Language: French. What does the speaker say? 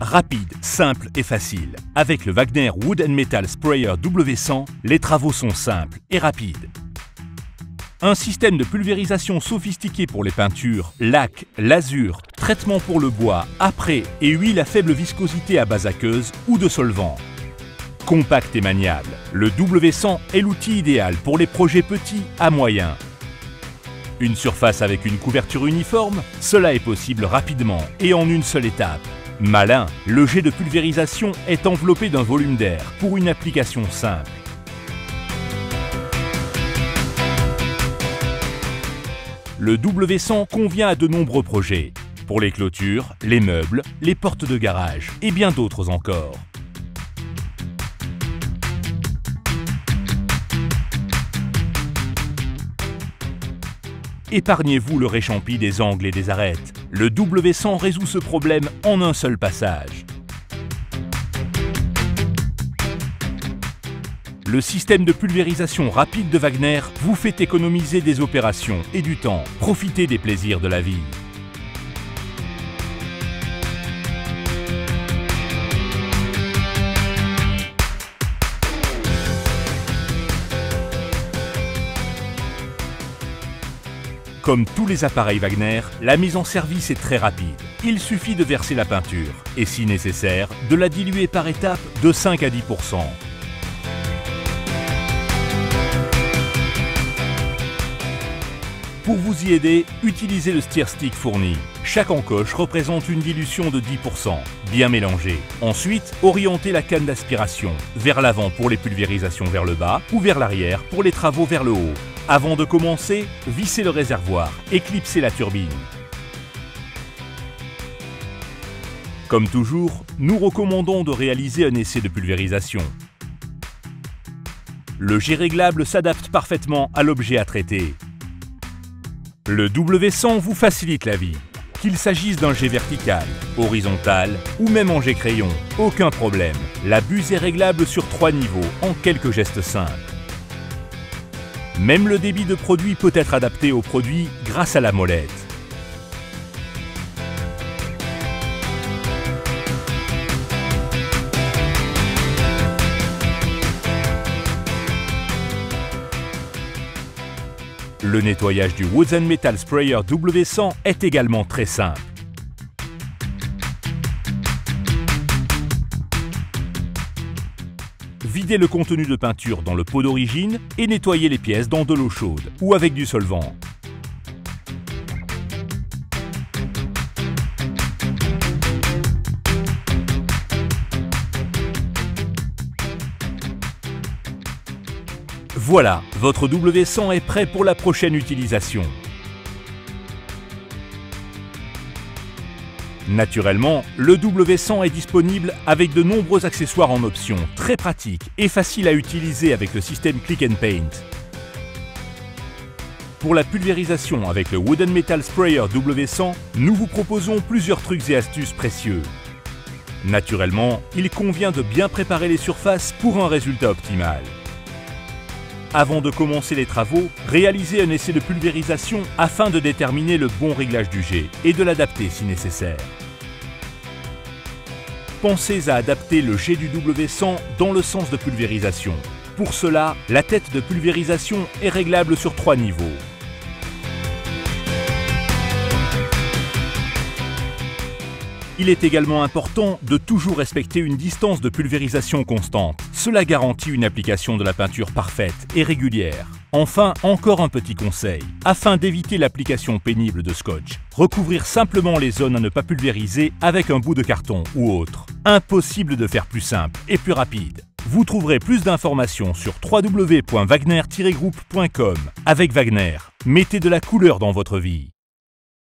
Rapide, simple et facile. Avec le Wagner Wood & Metal Sprayer W100, les travaux sont simples et rapides. Un système de pulvérisation sophistiqué pour les peintures, lacs, lasures, traitement pour le bois, apprêt et huile à faible viscosité à base aqueuse ou de solvant. Compact et maniable, le W100 est l'outil idéal pour les projets petits à moyens. Une surface avec une couverture uniforme, cela est possible rapidement et en une seule étape. Malin, le jet de pulvérisation est enveloppé d'un volume d'air pour une application simple. Le W100 convient à de nombreux projets, pour les clôtures, les meubles, les portes de garage et bien d'autres encore. Épargnez-vous le réchampi des angles et des arêtes. Le W100 résout ce problème en un seul passage. Le système de pulvérisation rapide de Wagner vous fait économiser des opérations et du temps. Profitez des plaisirs de la vie. Comme tous les appareils Wagner, la mise en service est très rapide. Il suffit de verser la peinture et, si nécessaire, de la diluer par étapes de 5 à 10 %. Pour vous y aider, utilisez le stir stick fourni. Chaque encoche représente une dilution de 10 %, bien mélangée. Ensuite, orientez la canne d'aspiration vers l'avant pour les pulvérisations vers le bas ou vers l'arrière pour les travaux vers le haut. Avant de commencer, vissez le réservoir et clipsez la turbine. Comme toujours, nous recommandons de réaliser un essai de pulvérisation. Le jet réglable s'adapte parfaitement à l'objet à traiter. Le W100 vous facilite la vie. Qu'il s'agisse d'un jet vertical, horizontal ou même en jet crayon, aucun problème. La buse est réglable sur 3 niveaux en quelques gestes simples. Même le débit de produit peut être adapté au produit grâce à la molette. Le nettoyage du Wood & Metal Sprayer W100 est également très simple. Videz le contenu de peinture dans le pot d'origine et nettoyez les pièces dans de l'eau chaude ou avec du solvant. Voilà, votre W100 est prêt pour la prochaine utilisation. Naturellement, le W100 est disponible avec de nombreux accessoires en option, très pratiques et faciles à utiliser avec le système Click and Paint. Pour la pulvérisation avec le Wood & Metal Sprayer W100, nous vous proposons plusieurs trucs et astuces précieux. Naturellement, il convient de bien préparer les surfaces pour un résultat optimal. Avant de commencer les travaux, réalisez un essai de pulvérisation afin de déterminer le bon réglage du jet et de l'adapter si nécessaire. Pensez à adapter le jet du W100 dans le sens de pulvérisation. Pour cela, la tête de pulvérisation est réglable sur 3 niveaux. Il est également important de toujours respecter une distance de pulvérisation constante. Cela garantit une application de la peinture parfaite et régulière. Enfin, encore un petit conseil. Afin d'éviter l'application pénible de scotch, recouvrir simplement les zones à ne pas pulvériser avec un bout de carton ou autre. Impossible de faire plus simple et plus rapide. Vous trouverez plus d'informations sur www.wagner-group.com. Avec Wagner, mettez de la couleur dans votre vie.